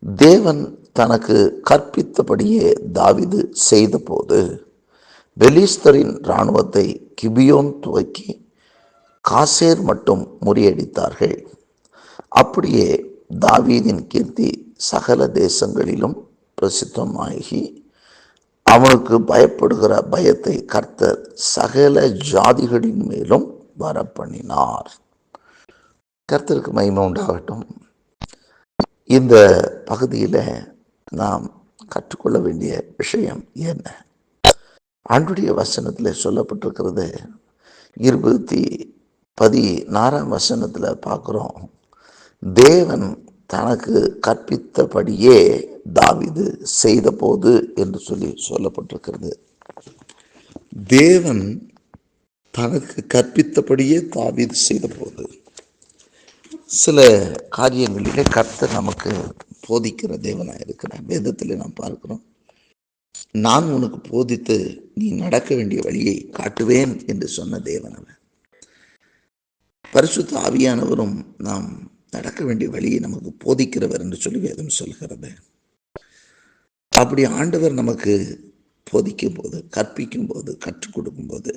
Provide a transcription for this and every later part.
தேவன் தனக்கு கற்பித்தபடியே தாவீது செய்தபோது பெலிஸ்தரின் இராணுவத்தை கிபியோன் துவக்கி காசேர் மட்டும் முறியடித்தார்கள். அப்படியே தாவீதின் கீர்த்தி சகல தேசங்களிலும் பிரசித்தமாகி அவனுக்கு பயப்படுகிற பயத்தை கர்த்தர் சகல ஜாதிகளின் மேலும் வரப்பண்ணினார். கர்த்தருக்கு மகிமை உண்டாகட்டும். இந்த பகுதியில் நாம் கற்றுக்கொள்ள வேண்டிய விஷயம் என்ன? ஆண்டுடைய வசனத்தில் சொல்லப்பட்டிருக்கிறது. 16 வசனத்தில் பார்க்குறோம், தேவன் தனக்கு கற்பித்தபடியே தாவீது செய்த போது என்று சொல்லப்பட்டிருக்கிறது. தேவன் தனக்கு கற்பித்தபடியே தாவீது செய்த போது சில காரியங்களிலே கர்த்தர் நமக்கு போதிக்கிற தேவனாக இருக்கிறார். வேதத்தில் நாம் பார்க்கிறோம், நான் உனக்கு போதித்து நீ நடக்க வேண்டிய வழியை காட்டுவேன் என்று சொன்ன தேவன் அவர். பரிசுத்த ஆவியானவரும் நாம் நடக்க வேண்டிய வழியை நமக்கு போதிக்கிறவர் என்று சொல்லி வேதம் சொல்கிறது. அப்படி ஆண்டவர் நமக்கு போதிக்கும் போது, கற்பிக்கும் போது, கற்றுக் கொடுக்கும் போது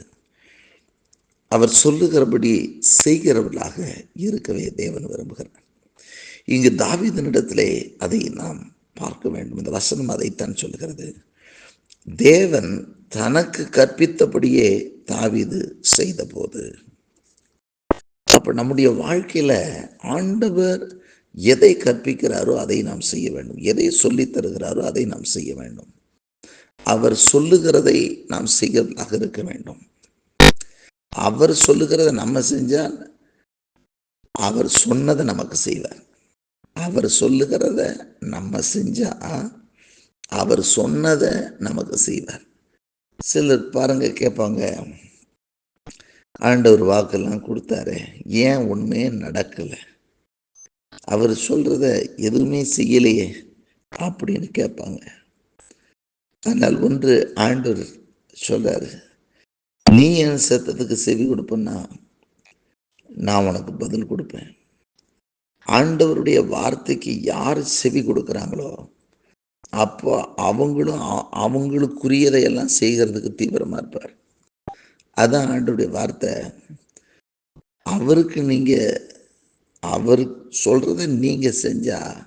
அவர் சொல்லுகிறபடி செய்கிறவர்களாக இருக்கவே தேவன் விரும்புகிறார். இங்கு தாவீதினிடத்திலே அதை நாம் பார்க்க வேண்டும். இந்த வசனம் அதைத்தான் சொல்லுகிறது. தேவன் தனக்கு கற்பித்தபடியே தாவீது செய்த போது. அப்போ நம்முடைய வாழ்க்கையில் ஆண்டவர் எதை கற்பிக்கிறாரோ அதை நாம் செய்ய வேண்டும். எதை சொல்லித் தருகிறாரோ அதை நாம் செய்ய வேண்டும். அவர் சொல்லுகிறதை நாம் செய்கிறதாக இருக்க வேண்டும். அவர் சொல்லுகிறத நம்ம செஞ்சால் அவர் சொன்னதை நமக்கு செய்வார். அவர் சொல்லுகிறத நம்ம செஞ்சா அவர் சொன்னதை நமக்கு செய்வார். சிலர் பாருங்க கேட்பாங்க, ஆண்டவர் வாக்கெல்லாம் கொடுத்தாரு, ஏன் ஒன்றுமே நடக்கலை, அவர் சொல்றத எதுவுமே செய்யலையே அப்படின்னு கேட்பாங்க. ஆனால் ஒன்று ஆண்டவர் சொல்றாரு, நீ என் சத்தத்துக்கு செவி கொடுப்பன்னா நான் உனக்கு பதில் கொடுப்பேன். ஆண்டவருடைய வார்த்தைக்கு யார் செவி கொடுக்குறாங்களோ அப்போ அவங்களும் அவங்களுக்குரியதையெல்லாம் செய்கிறதுக்கு தீவிரமாக இருப்பார். அதான் ஆண்டவருடைய வார்த்தை. அவருக்கு நீங்கள் அவர் சொல்கிறத நீங்கள் செஞ்சால்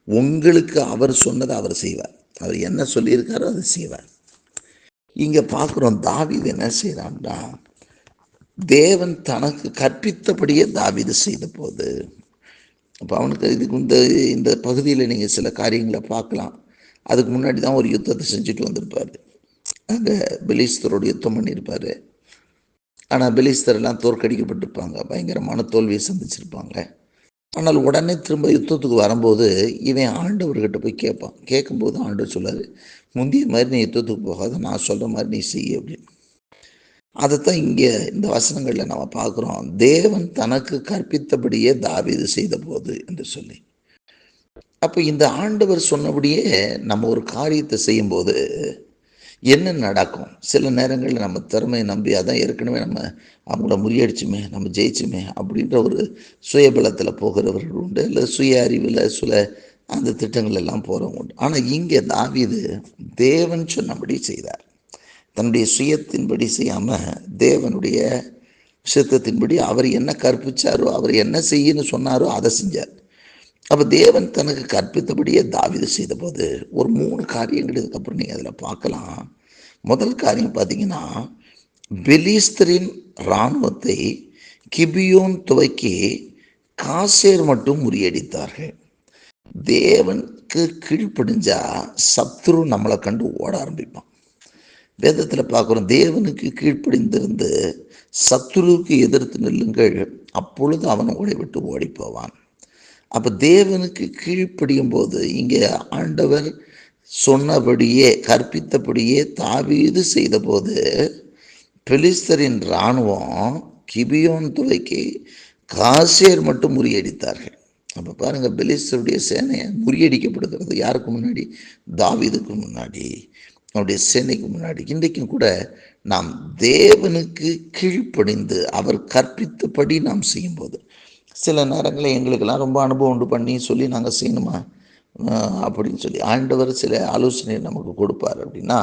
உங்களுக்கு அவர் சொன்னதை அவர் செய்வார். அவர் என்ன சொல்லியிருக்காரோ அதை செய்வார். இங்கே பார்க்குறோம், தாவீது என்ன செய்கிறான்டா, தேவன் தனக்கு கற்பித்தபடியே தாவீது செய்த போது. அப்போ அவனுக்கு இதுக்கு இந்த பகுதியில் நீங்கள் சில காரியங்களை பார்க்கலாம். அதுக்கு முன்னாடி தான் ஒரு யுத்தத்தை செஞ்சுட்டு வந்திருப்பார். அங்கே பெலிஸ்தரோடு யுத்தம் பண்ணியிருப்பார். ஆனால் பெலிஸ்தரெல்லாம் தோற்கடிக்கப்பட்டிருப்பாங்க, பயங்கரமான தோல்வியை சந்திச்சிருப்பாங்க. ஆனால் உடனே திரும்ப யுத்தத்துக்கு வரும்போது இவன் ஆண்டவர்கிட்ட போய் கேட்பான். கேட்கும்போது ஆண்டவர் சொல்லார், முந்தைய மாதிரி நீ யுத்தத்துக்கு போகாத, நான் சொல்கிற மாதிரி நீ செய்ய அப்படின்னு. அதைத்தான் இங்கே இந்த வசனங்களில் நம்ம பார்க்குறோம். தேவன் தனக்கு கற்பித்தபடியே தாவீது செய்த போது என்று சொல்லி. அப்போ இந்த ஆண்டவர் சொன்னபடியே நம்ம ஒரு காரியத்தை செய்யும்போது என்ன நடக்கும்? சில நேரங்களில் நம்ம திறமையை நம்பி, அதான் ஏற்கனவே நம்ம அவங்கள முறியடிச்சுமே, நம்ம ஜெயிச்சுமே அப்படின்ற ஒரு சுயபலத்தில் போகிறவர்கள் உண்டு. இல்லை சுய அறிவில் சில அந்த திட்டங்கள் எல்லாம் போகிறவங்க உண்டு. ஆனால் இங்கே தாவீது தேவன் சொன்னபடி செய்தார். தன்னுடைய சுயத்தின்படி செய்யாமல் தேவனுடைய சித்தத்தின்படி அவர் என்ன கற்பிச்சாரோ, அவர் என்ன செய்யன்னு சொன்னாரோ அதை செஞ்சார். அப்போ தேவன் தனக்கு கற்பித்தபடியே தாவீது செய்த போது ஒரு 3 காரியங்கள் இதுக்கப்புறம் நீங்கள் அதில் பார்க்கலாம். முதல் காரியம் பார்த்தீங்கன்னா, பெலிஸ்தரின் இராணுவத்தை கிபியோன் துவக்கி காசேர் மட்டும் முறியடித்தார்கள். தேவனுக்கு கீழ்ப்படிஞ்சா சத்ரு நம்மளை கண்டு ஓட ஆரம்பிப்பான். வேதத்தில் பார்க்குறோம், தேவனுக்கு கீழ்ப்படிந்திருந்து சத்ருவுக்கு எதிர்த்து நில்லுங்கள், அப்பொழுது அவன் ஓடி விட்டு ஓடி போவான். அப்போ தேவனுக்கு கீழ்ப்படியும் போது இங்கே ஆண்டவர் சொன்னபடியே கற்பித்தபடியே தாவீது செய்த போது பெலிஸ்தரின் இராணுவம் கிபியோன் துவக்கி காசேர் மட்டும் முறியடித்தார்கள். அப்போ பாருங்கள், பெலிஸ்தருடைய சேனையை முறியடிக்கப்படுகிறது யாருக்கு முன்னாடி? தாவீதுக்கு முன்னாடி, அவருடைய சேனைக்கு முன்னாடி. இன்றைக்கும் கூட நாம் தேவனுக்கு கீழ்ப்படிந்து அவர் கற்பித்தபடி நாம் செய்யும்போது, சில நேரங்களில் எங்களுக்கெல்லாம் ரொம்ப அனுபவம் உண்டு பண்ணி சொல்லி நாங்கள் செய்யணுமா? அப்படின்னு சொல்லி ஆண்டவர் சில ஆலோசனை நமக்கு கொடுப்பார். அப்படின்னா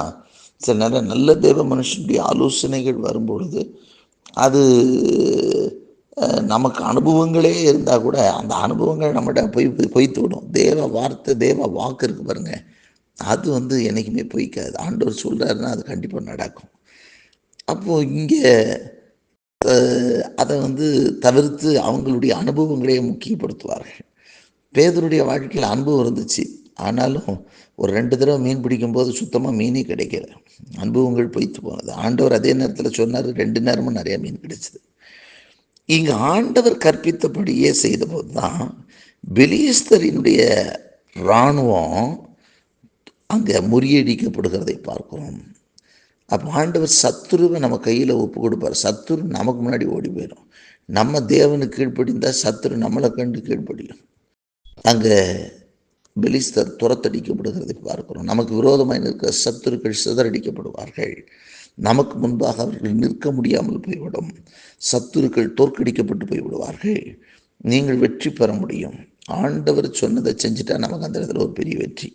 சில நேரம் நல்ல தேவ மனுஷனுடைய ஆலோசனைகள் வரும்பொழுது அது நமக்கு அனுபவங்களே இருந்தால் கூட அந்த அனுபவங்கள் நம்மகிட்ட பொய்த்து விடும். தேவ வார்த்தை, தேவ வாக்கு இருக்கு பாருங்க, அது என்றைக்குமே பொய்க்காது. ஆண்டவர் சொல்கிறாருன்னா அது கண்டிப்பாக நடக்கும். அப்போது இங்கே அதை தவிர்த்து அவங்களுடைய அனுபவங்களையே முக்கியப்படுத்துவார்கள். பேதுருடைய வாழ்க்கையில் அனுபவம் இருந்துச்சு, ஆனாலும் ஒரு 2 தடவை மீன் பிடிக்கும்போது சுத்தமாக மீனே கிடைக்கல. அனுபவங்கள் பொய்த்து போனது. ஆண்டவர் அதே நேரத்தில் சொன்னார், 2 நேரமும் நிறையா மீன் கிடைச்சிது. இங்கே ஆண்டவர் கற்பித்தபடியே செய்தபோது தான் பெலிஸ்தரினுடைய இராணுவம் அங்கே முறியடிக்கப்படுகிறதை பார்க்கிறோம். அப்போ ஆண்டவர் சத்துருவை நம்ம கையில் ஒப்பு கொடுப்பார். சத்துரு நமக்கு முன்னாடி ஓடி போயிடும். நம்ம தேவனுக்கு கீழ்ப்படிந்தால் சத்துரு நம்மளை கண்டு கீழ்ப்படியும். அங்கே பெலிஸ்தர் துரத்தடிக்கப்படுகிறதை பார்க்கிறோம். நமக்கு விரோதமாக இருக்கிற சத்துருக்கள் சிதறடிக்கப்படுவார்கள். நமக்கு முன்பாக அவர்கள் நிற்க முடியாமல் போய்விடும். சத்துருக்கள் தோற்கடிக்கப்பட்டு போய்விடுவார்கள். நீங்கள் வெற்றி பெற முடியும். ஆண்டவர் சொன்னதை செஞ்சுட்டா நமக்கு அந்த இடத்துல ஒரு பெரிய வெற்றி.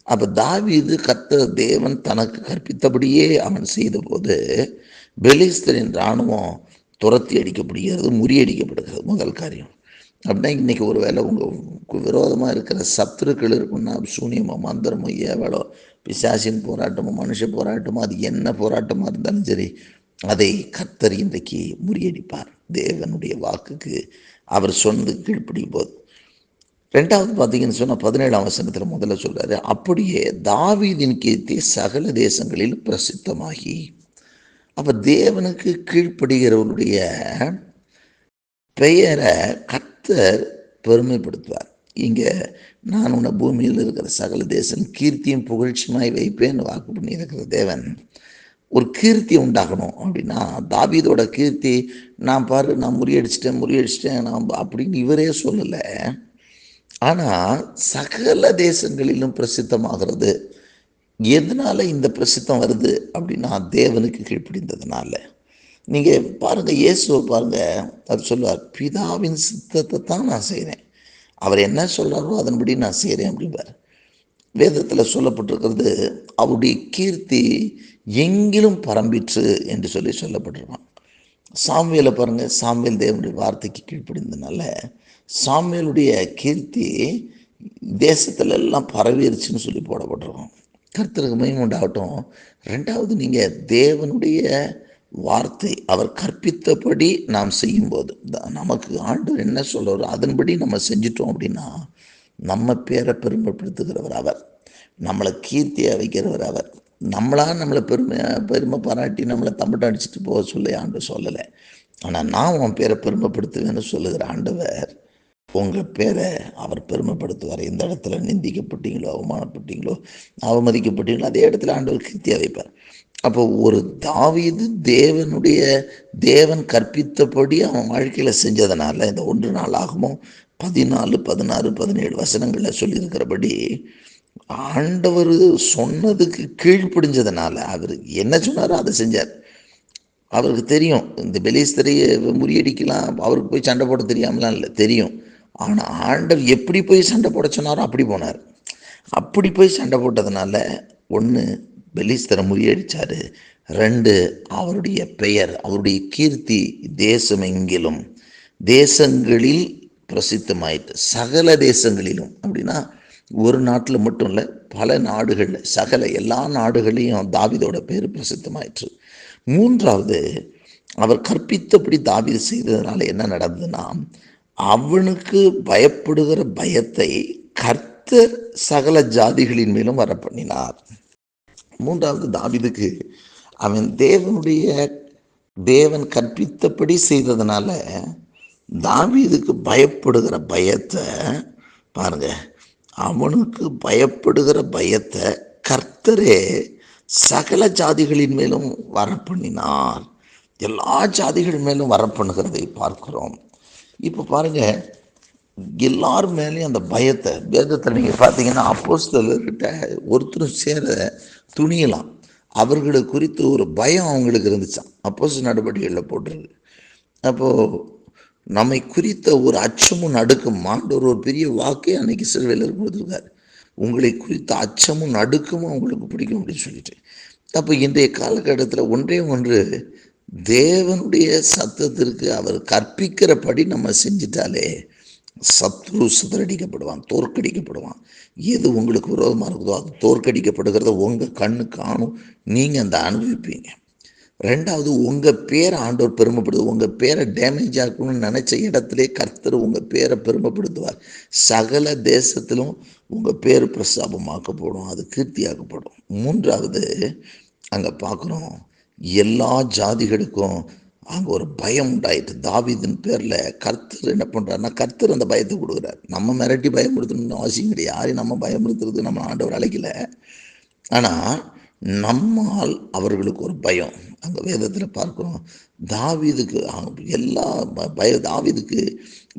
அப்போ தாவீது கர்த்தர் தேவன் தனக்கு கற்பித்தபடியே அவன் செய்தபோது பெலிஸ்தரின் இராணுவம் துரத்தி அடிக்கப்படுகிறது, முறியடிக்கப்படுகிறது. முதல் காரியம். அப்படின்னா இன்றைக்கி ஒரு வேளை உங்கள் விரோதமாக இருக்கிற சத்துருக்கள் இருக்குன்னா, சூனியமோ மந்திரமோ ஏவலோ பிசாசின் போராட்டமோ மனுஷ போராட்டமோ, அது என்ன போராட்டமாக இருந்தாலும் சரி, அதை கர்த்தர் இன்றைக்கு முறியடிப்பார். தேவனுடைய வாக்குக்கு அவர் சொன்னது கீழ்ப்படியும் போது. 2வது பார்த்தீங்கன்னு சொன்னால் 17ஆம் வசனத்தில் முதல்ல சொல்கிறாரு, அப்படியே தாவீதின் கீர்த்தி சகல தேசங்களில் பிரசித்தமாகி. அப்போ தேவனுக்கு கீழ்ப்படுகிறவருடைய பெயரை கர்த்தர் பெருமைப்படுத்துவார். இங்கே நான் உன்னை பூமியில் இருக்கிற சகல தேசம் கீர்த்தியும் புகழ்ச்சியுமாய் வைப்பேன்னு வாக்கு பண்ணி இருக்கிற தேவன் ஒரு கீர்த்தி உண்டாகணும். அப்படின்னா தாவீதோட கீர்த்தி நான் முறியடிச்சிட்டேன் நான் அப்படின்னு இவரே சொல்லலை. ஆனால் சகல தேசங்களிலும் பிரசித்தமாகிறது. எதனால் இந்த பிரசித்தம் வருது அப்படின்னா தேவனுக்கு கீழ்ப்படிந்ததுனால. நீங்கள் பாருங்கள், இயேசுவை பாருங்கள், அது சொல்லுவார், பிதாவின் சித்தத்தை தான் நான் செய்கிறேன், அவர் என்ன சொல்கிறாரோ அதன்படி நான் செய்கிறேன் அப்படிம்பார். வேதத்தில் சொல்லப்பட்டிருக்கிறது அவருடைய கீர்த்தி எங்கிலும் பரம்பிற்று என்று சொல்லப்பட்டிருப்பான். சாமுவேலை பாருங்கள், சாமுவேல் தேவனுடைய வார்த்தைக்கு கீழ்ப்படிந்ததுனால சாமுவேலுடைய கீர்த்தி தேசத்துல எல்லாம் பரவிருச்சுன்னு சொல்லி போடப்பட்டிருக்கோம். கர்த்தருக்கு மகிமை உண்டாகட்டும். 2வது, நீங்கள் தேவனுடைய வார்த்தை அவர் கற்பித்தபடி நாம் செய்யும்போது நமக்கு ஆண்டவர் என்ன சொல்கிறாரோ அதன்படி நம்ம செஞ்சிட்டோம் அப்படின்னா நம்ம பேரை பெருமைப்படுத்துகிறவர் அவர், நம்மளை கீர்த்தியாக வைக்கிறவர் அவர். நம்மளை பெருமை பாராட்டி நம்மளை தம்பட்டம் அடிச்சுட்டு போக சொல்லி ஆண்டவர் சொல்லலை. ஆனால் நான் உன் பேரை பெருமைப்படுத்துவேன்னு சொல்லுகிற ஆண்டவர் உங்கள் பேரை அவர் பெருமைப்படுத்துவார். எந்த இடத்துல நிந்திக்கப்பட்டீங்களோ, அவமானப்பட்டீங்களோ, அவமதிக்கப்பட்டீங்களோ, அதே இடத்துல ஆண்டவர் கீர்த்தியாக வைப்பார். அப்போ ஒரு தாவீது தேவன் கற்பித்தபடி அவன் வாழ்க்கையில் செஞ்சதுனால இந்த 1 நாளாகமும் 14, 16, 17 வசனங்களில் சொல்லியிருக்கிறபடி ஆண்டவர் சொன்னதுக்கு கீழ்ப்படிஞ்சதுனால அவர் என்ன சொன்னாரோ அதை செஞ்சார். அவருக்கு தெரியும் இந்த பெலிஸ்தரையை முறியடிக்கலாம், அவருக்கு போய் சண்டை போட தெரியாமலாம் இல்லை, தெரியும். ஆனால் ஆண்டவர் எப்படி போய் சண்டை போட சொன்னாரோ அப்படி போனார். அப்படி போய் சண்டை போட்டதுனால 1 பெலிஸ்தரை முறியடித்தார், 2 அவருடைய பெயர், அவருடைய கீர்த்தி தேசமெங்கிலும் தேசங்களில் பிரசித்தமாயிட்டு. சகல தேசங்களிலும் அப்படின்னா ஒரு நாட்டில் மட்டும் இல்லை, பல நாடுகளில், சகல எல்லா நாடுகளையும் தாவீதோட பேர் பிரசித்தமாயிற்று. 3வது, அவர் கற்பித்தபடி தாவீது செய்ததுனால என்ன நடந்ததுன்னா அவனுக்கு பயப்படுகிற பயத்தை கர்த்தர் சகல ஜாதிகளின் மேலும் வர பண்ணினார். 3வது, தாவீதுக்கு அவன் தேவன் கற்பித்தபடி செய்ததுனால தாவீதுக்கு பயப்படுகிற பயத்தை பாருங்க, அவனுக்கு பயப்படுகிற பயத்தை கர்த்தரே சகல ஜாதிகளின் மேலும் வர பண்ணினார். எல்லா ஜாதிகள் மேலும் வர பண்ணுகிறதை பார்க்கிறோம். இப்போ பாருங்கள், எல்லார் மேலேயும் அந்த பயத்தை வேதத்தில் நீங்கள் பார்த்தீங்கன்னா அப்போஸ்தலர்கிட்ட ஒருத்தரும் சேர துணியலாம், அவர்களை குறித்து ஒரு பயம் அவங்களுக்கு இருந்துச்சான். அப்போஸ்தலர் நடவடிக்கைகளில் போட்டிருக்கு. அப்போது நம்மை குறித்த ஒரு அச்சமும் நடுக்கும் ஆண்டவர் ஒரு பெரிய வாக்கே அன்னைக்கு சிலுவையில் கொடுத்துருக்காரு. உங்களை குறித்த அச்சமும் நடுக்கமும் அவங்களுக்கு பிடிக்கும் அப்படின்னு சொல்லிட்டு. அப்போ இன்றைய காலகட்டத்தில் ஒன்றே ஒன்று, தேவனுடைய சத்தத்திற்கு அவர் கற்பிக்கிறபடி நம்ம செஞ்சிட்டாலே சத்ரு சிதறடிக்கப்படுவான், தோற்கடிக்கப்படுவான். எது உங்களுக்கு விரோதமாக இருக்குதோ அது தோற்கடிக்கப்படுகிறத உங்கள் கண்ணு காணும், நீங்கள் அந்த அனுபவிப்பீங்க. ரெண்டாவது, உங்கள் பேரை ஆண்டவர் பெருமைப்படுது. உங்கள் பேரை டேமேஜ் ஆக்கணும்னு நினச்ச இடத்திலே கர்த்தர் உங்கள் பேரை பெருமைப்படுத்துவார். சகல தேசத்திலும் உங்கள் பேர் பிரஸ்தாபமாக்கப்படும், அது கீர்த்தியாக்கப்படும். மூன்றாவது, அங்கே பார்க்குறோம், எல்லா ஜாதிகளுக்கும் அங்கே ஒரு பயம் உண்டாயிட்டு. தாவீதின் பேரில் கர்த்தர் என்ன பண்ணுறாருன்னா, கர்த்தர் அந்த பயத்தை கொடுக்குறார். நம்ம மிரட்டி பயப்படுத்தணும்னு அவசியம் கிடையாது. யாரையும் நம்ம பயப்படுத்துறது நம்ம ஆண்டவர் அழைக்கல. ஆனால் நம்மால் அவர்களுக்கு ஒரு பயம். அங்கே வேதத்தில் பார்க்குறோம், தாவீதுக்கு எல்லா தாவீதுக்கு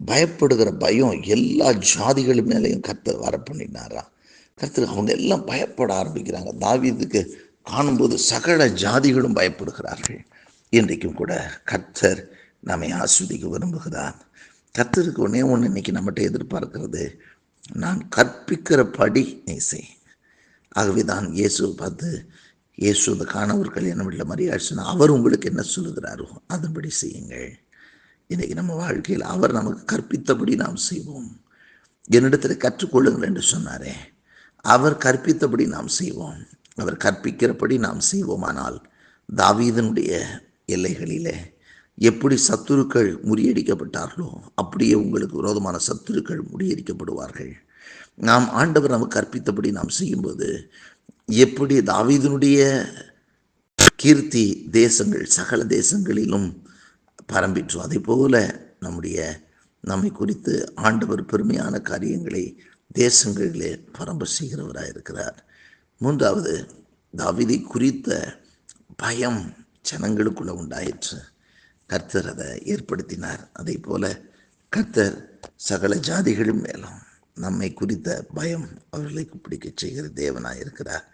பயப்படுகிற பயம் எல்லா ஜாதிகள் மேலேயும் கர்த்தர் வர பண்ணினாரா. கர்த்தர் அவங்க எல்லாம் பயப்பட ஆரம்பிக்கிறாங்க. தாவீதுக்கு காணும்போது சகல ஜாதிகளும் பயப்படுகிறார்கள். இன்றைக்கும் கூட கர்த்தர் நம்மை ஆஸ்வதிக்க விரும்புகிறார். கர்த்தருக்கு ஒன்றே ஒன்று இன்றைக்கி நம்மகிட்ட எதிர்பார்க்கிறது, நான் கற்பிக்கிறபடி நீ செய். ஆகவே தான் இயேசுவை பார்த்து, இயேசு அந்த காணவர் கல்யாணம் இல்லை மரியாதை, அவர் உங்களுக்கு என்ன சொல்லுகிறாரோ அதன்படி செய்யுங்கள். இன்றைக்கி நம்ம வாழ்க்கையில் அவர் நமக்கு கற்பித்தபடி நாம் செய்வோம். என்னிடத்தில் கற்றுக்கொள்ளுங்கள் என்று சொன்னாரே, அவர் கற்பித்தபடி நாம் செய்வோம். அவர் கற்பிக்கிறபடி நாம் செய்வோமானால் தாவீதனுடைய எல்லைகளிலே எப்படி சத்துருக்கள் முறியடிக்கப்பட்டார்களோ அப்படியே உங்களுக்கு விரோதமான சத்துருக்கள் முறியடிக்கப்படுவார்கள். நாம் ஆண்டவர் நமக்கு கற்பித்தபடி நாம் செய்யும்போது எப்படி தாவீதனுடைய கீர்த்தி தேசங்கள் சகல தேசங்களிலும் பரம்பிற்றோ அதே போல நம்மை குறித்து ஆண்டவர் பெருமையான காரியங்களை தேசங்களிலே பரம்ப செய்கிறவராக இருக்கிறார். மூன்றாவது, தாவீதை குறித்த பயம் ஜனங்களுக்குள்ள உண்டாயிற்று. கர்த்தர் அதை ஏற்படுத்தினார். அதே போல கர்த்தர் சகல ஜாதிகளும் மேலும் நம்மை குறித்த பயம் அவர்களுக்கு பிடிக்க செய்கிற தேவனாக இருக்கிறார்.